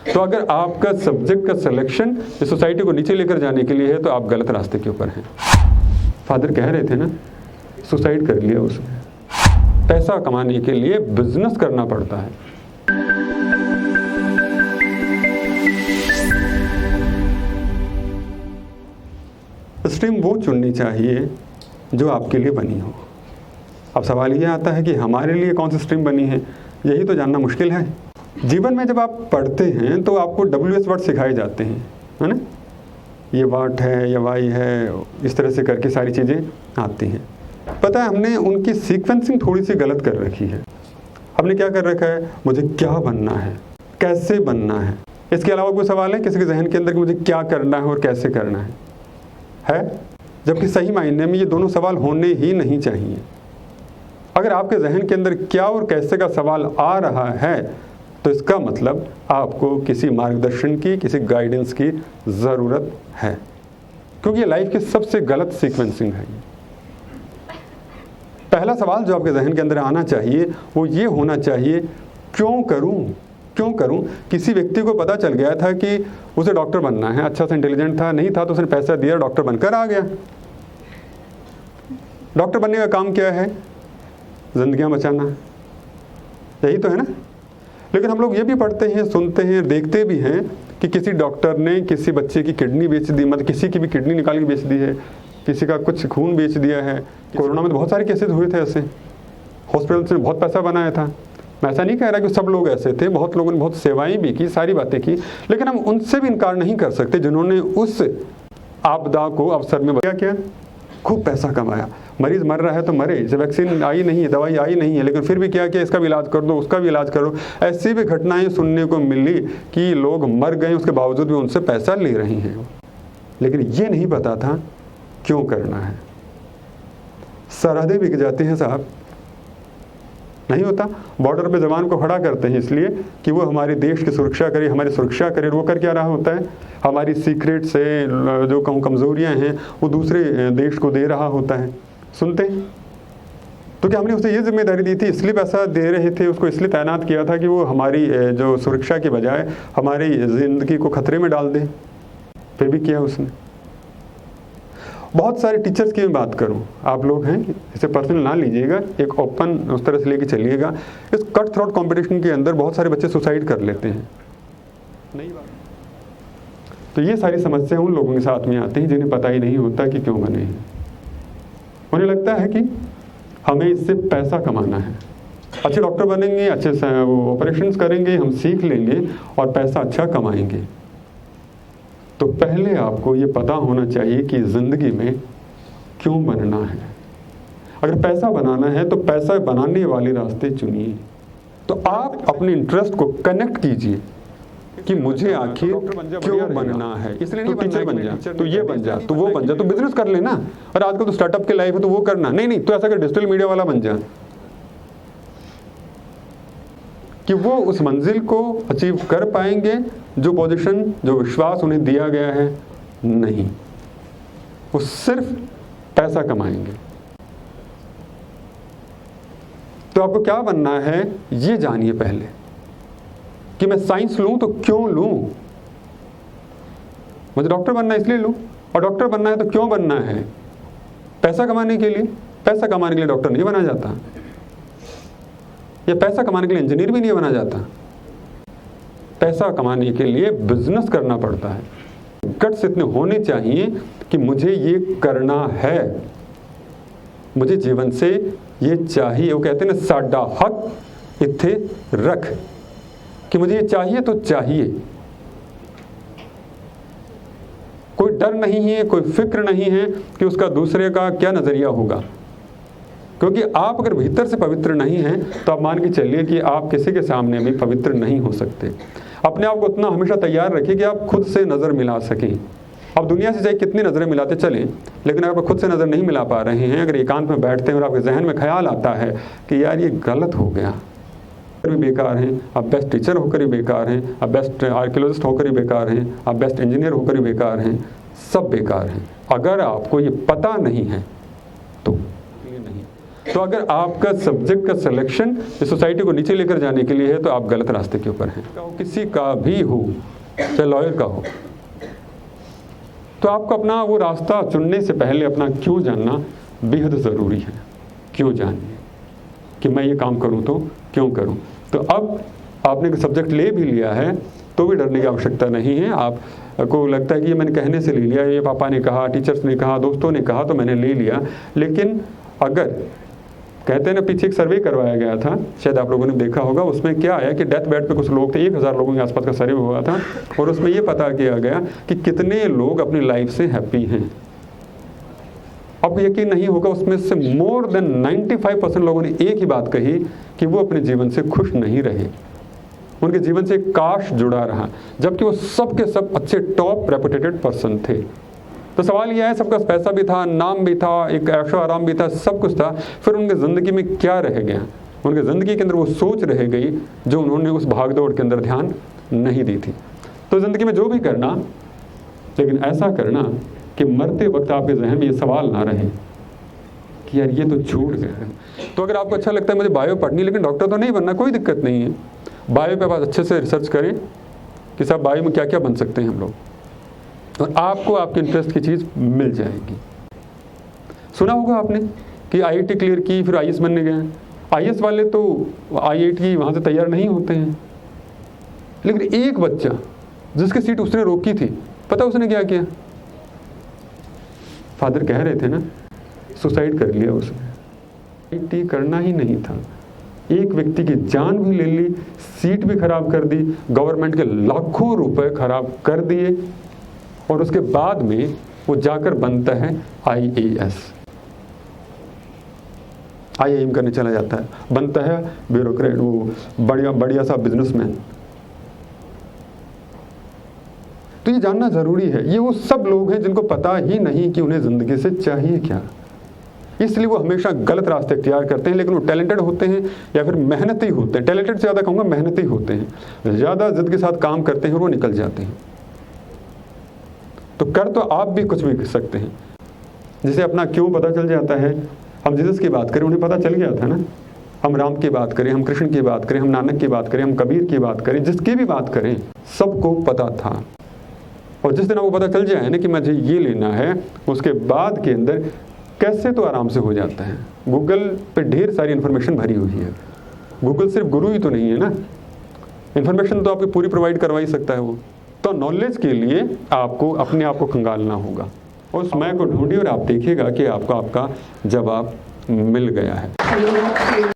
तो अगर आपका सब्जेक्ट का सिलेक्शन इस सोसाइटी को नीचे लेकर जाने के लिए है तो आप गलत रास्ते के ऊपर हैं। फादर कह रहे थे ना, सुसाइड कर लिया उसने। पैसा कमाने के लिए बिजनेस करना पड़ता है। स्ट्रीम वो चुननी चाहिए जो आपके लिए बनी हो। अब सवाल ये आता है कि हमारे लिए कौन सी स्ट्रीम बनी है, यही तो जानना मुश्किल है। जीवन में जब आप पढ़ते हैं तो आपको WS वर्ड सिखाए जाते हैं, है ना। ये वाट है, ये वाई है, इस तरह से करके सारी चीज़ें आती हैं। पता है हमने उनकी सीक्वेंसिंग थोड़ी सी गलत कर रखी है। हमने क्या कर रखा है, मुझे क्या बनना है, कैसे बनना है। इसके अलावा कोई सवाल है किसी के जहन के अंदर कि मुझे क्या करना है और कैसे करना है? जबकि सही मायने में ये दोनों सवाल होने ही नहीं चाहिए। अगर आपके जहन के अंदर क्या और कैसे का सवाल आ रहा है तो इसका मतलब आपको किसी मार्गदर्शन की, किसी गाइडेंस की ज़रूरत है, क्योंकि ये लाइफ की सबसे गलत सीक्वेंसिंग है। पहला सवाल जो आपके जहन के अंदर आना चाहिए वो ये होना चाहिए, क्यों करूं, क्यों करूं। किसी व्यक्ति को पता चल गया था कि उसे डॉक्टर बनना है, अच्छा सा इंटेलिजेंट था, नहीं था तो उसने पैसा दिया, डॉक्टर बनकर आ गया। डॉक्टर बनने का काम क्या है? जिंदगियां बचाना, यही तो है ना। लेकिन हम लोग ये भी पढ़ते हैं, सुनते हैं, देखते भी हैं कि किसी डॉक्टर ने किसी बच्चे की किडनी बेच दी, मतलब किसी की भी किडनी निकाल के बेच दी है, किसी का कुछ खून बेच दिया है। कोरोना में तो बहुत सारे केसेस हुए थे ऐसे, हॉस्पिटल से बहुत पैसा बनाया था। मैं ऐसा नहीं कह रहा कि सब लोग ऐसे थे, बहुत लोगों ने बहुत सेवाएं भी की, सारी बातें की, लेकिन हम उनसे भी इनकार नहीं कर सकते जिन्होंने उस आपदा को अवसर में क्या किया, खूब पैसा कमाया। मरीज मर रहा है तो मरे, जब वैक्सीन आई नहीं है, दवाई आई नहीं है, लेकिन फिर भी क्या किया, इसका भी इलाज कर दो, उसका भी इलाज करो। ऐसी भी घटनाएं सुनने को मिली कि लोग मर गए, उसके बावजूद भी उनसे पैसा ले रहे हैं। लेकिन ये नहीं पता था क्यों करना है। सरहदें बिक जाती हैं साहब, नहीं होता। बॉर्डर पे जवान को खड़ा करते हैं इसलिए कि वो हमारे देश की सुरक्षा करे, हमारी सुरक्षा करे। वो कर क्या रहा होता है, हमारी सीक्रेट से जो कमजोरियां हैं वो दूसरे देश को दे रहा होता है। सुनते हैं तो क्या हमने उसे ये जिम्मेदारी दी थी, इसलिए पैसा दे रहे थे, उसको इसलिए तैनात किया था कि वो हमारी जो सुरक्षा के बजाय हमारी जिंदगी को खतरे में डाल दे। फिर भी किया उसने। बहुत सारे टीचर्स की मैं बात करूं, आप लोग हैं, इसे पर्सनल ना लीजिएगा, एक ओपन उस तरह से लेके चलिएगा। इस कट थ्रोट कंपटीशन के अंदर बहुत सारे बच्चे सुसाइड कर लेते हैं। नहीं बात। तो ये सारी समस्या उन लोगों के साथ में आती हैं जिन्हें पता ही नहीं होता कि क्यों बने हैं। उन्हें लगता है कि हमें इससे पैसा कमाना है, अच्छे डॉक्टर बनेंगे, अच्छे वो ऑपरेशंस करेंगे, हम सीख लेंगे और पैसा अच्छा कमाएंगे। तो पहले आपको ये पता होना चाहिए कि ज़िंदगी में क्यों बनना है। अगर पैसा बनाना है तो पैसा बनाने वाले रास्ते चुनिए। तो आप अपने इंटरेस्ट को कनेक्ट कीजिए कि मुझे आखिर क्यों बनना है। इसलिए नहीं टीचर बन जा, तो ये बन जा, तो वो बन जा, तो बिजनेस कर लेना। और आजकल तो स्टार्टअप की लाइफ है तो वो करना नहीं, तो ऐसा कर डिजिटल मीडिया वाला बन जा कि वो उस मंजिल को अचीव कर पाएंगे जो पोजीशन, जो विश्वास उन्हें दिया गया है। नहीं, वो सिर्फ पैसा कमाएंगे। तो आपको क्या बनना है ये जानिए पहले कि मैं साइंस लूं तो क्यों लूं। मुझे डॉक्टर बनना है इसलिए लूं, और डॉक्टर बनना है तो क्यों बनना है? पैसा कमाने के लिए। पैसा कमाने के लिए डॉक्टर नहीं बना जाता, या पैसा कमाने के लिए इंजीनियर भी नहीं बना जाता। पैसा कमाने के लिए बिजनेस करना पड़ता है। गट्स इतने होने चाहिए कि मुझे ये करना है, मुझे जीवन से ये चाहिए। वो कहते हैं ना, साडा हक इत्थे रख, कि मुझे ये चाहिए तो चाहिए। कोई डर नहीं है, कोई फिक्र नहीं है कि उसका दूसरे का क्या नजरिया होगा, क्योंकि आप अगर भीतर से पवित्र नहीं हैं तो आप मान के चलिए कि आप किसी के सामने भी पवित्र नहीं हो सकते। अपने आप को उतना हमेशा तैयार रखिए कि आप खुद से नज़र मिला सकें। अब दुनिया से चाहे कितनी नज़रें मिलाते चलें, लेकिन अगर आप खुद से नज़र नहीं मिला पा रहे हैं, अगर एकांत में बैठते हैं और आपके जहन में ख्याल आता है कि यार ये गलत हो गया, भी बेकार हैं, आप बेस्ट टीचर होकर ही बेकार हैं, आप बेस्ट आर्कियोलॉजिस्ट होकर ही बेकार हैं, आप बेस्ट इंजीनियर होकर ही बेकार हैं, सब बेकार हैं। अगर आपको ये पता नहीं है तो नहीं। तो अगर आपका सब्जेक्ट का सिलेक्शन इस सोसाइटी को नीचे लेकर जाने के लिए है तो आप गलत रास्ते के ऊपर हैं। किसी का भी हो, चाहे लॉयर का हो, तो आपको अपना वो रास्ता चुनने से पहले अपना क्यों जानना बेहद ज़रूरी है। क्यों जानिए कि मैं ये काम करूं तो क्यों करूं। तो अब आपने सब्जेक्ट ले भी लिया है तो भी डरने की आवश्यकता नहीं है। आपको लगता है कि ये मैंने कहने से ले लिया, ये पापा ने कहा, टीचर्स ने कहा, दोस्तों ने कहा तो मैंने ले लिया। लेकिन अगर कहते हैं ना, पीछे एक सर्वे करवाया गया था, शायद आप लोगों ने देखा होगा, उसमें क्या आया कि डेथ बेड पे कुछ लोग थे, 1000 लोगों के आसपास का सर्वे हुआ था और उसमें ये पता किया गया कि कितने लोग अपनी लाइफ से हैप्पी हैं। अब यकीन नहीं होगा, उसमें से मोर देन 95% लोगों ने एक ही बात कही कि वो अपने जीवन से खुश नहीं रहे, उनके जीवन से काश जुड़ा रहा, जबकि वो सब के सब अच्छे टॉप रेपुटेटेड पर्सन थे। तो सवाल यह है, सबका पैसा भी था, नाम भी था, एक ऐशो आराम भी था, सब कुछ था, फिर उनकी ज़िंदगी में क्या रह गया? उनकी ज़िंदगी के अंदर वो सोच रह गई जो उन्होंने उस भागदौड़ के अंदर ध्यान नहीं दी थी। तो ज़िंदगी में जो भी करना, लेकिन ऐसा करना कि मरते वक्त आपके जहन में ये सवाल ना रहे कि यार ये तो छूट गया। तो अगर आपको अच्छा लगता है मुझे बायो पढ़नी, लेकिन डॉक्टर तो नहीं बनना, कोई दिक्कत नहीं है। बायो पे आप अच्छे से रिसर्च करें कि साहब बायो में क्या क्या बन सकते हैं हम लोग, और आपको आपके इंटरेस्ट की चीज़ मिल जाएगी। सुना होगा आपने कि IIT क्लियर की फिर IAS बनने गए। IAS वाले तो IIT वहाँ से तैयार नहीं होते हैं, लेकिन एक बच्चा जिसकी सीट उसने रोकी थी, पता उसने क्या किया? फादर कह रहे थे ना, सुसाइड कर लिया उसने। IIT करना ही नहीं था, एक व्यक्ति की जान भी ले ली, सीट भी खराब कर दी, गवर्नमेंट के लाखों रुपए खराब कर दिए, और उसके बाद में वो जाकर बनता है IAS, IIM करने चला जाता है, बनता है ब्यूरोक्रेट, वो बढ़िया सा बिजनेसमैन। तो ये जानना जरूरी है। ये वो सब लोग हैं जिनको पता ही नहीं कि उन्हें जिंदगी से चाहिए क्या, इसलिए वो हमेशा गलत रास्ते इख्तियार करते हैं। लेकिन वो टैलेंटेड होते हैं या फिर मेहनती होते हैं, टैलेंटेड से ज़्यादा कहूँगा मेहनती होते हैं, ज़्यादा जिद के साथ काम करते हैं और वो निकल जाते हैं। तो कर तो आप भी कुछ भी कर सकते हैं। जिसे अपना क्यों पता चल जाता है, हम जीसस की बात करें, उन्हें पता चल गया था ना। हम राम की बात करें, हम कृष्ण की बात करें, हम नानक की बात करें, हम कबीर की बात करें, जिसकी भी बात करें, सबको पता था। और जिस दिन आपको पता चल जाए ना कि मुझे ये लेना है, उसके बाद के अंदर कैसे तो आराम से हो जाता है। गूगल पे ढेर सारी इन्फॉर्मेशन भरी हुई है। गूगल सिर्फ गुरु ही तो नहीं है ना, इन्फॉर्मेशन तो आपकी पूरी प्रोवाइड करवा ही सकता है वो। तो नॉलेज के लिए आपको अपने आप को खंगालना होगा, और उस मैं को ढूंढिए और आप देखिएगा कि आपको आपका जवाब मिल गया है।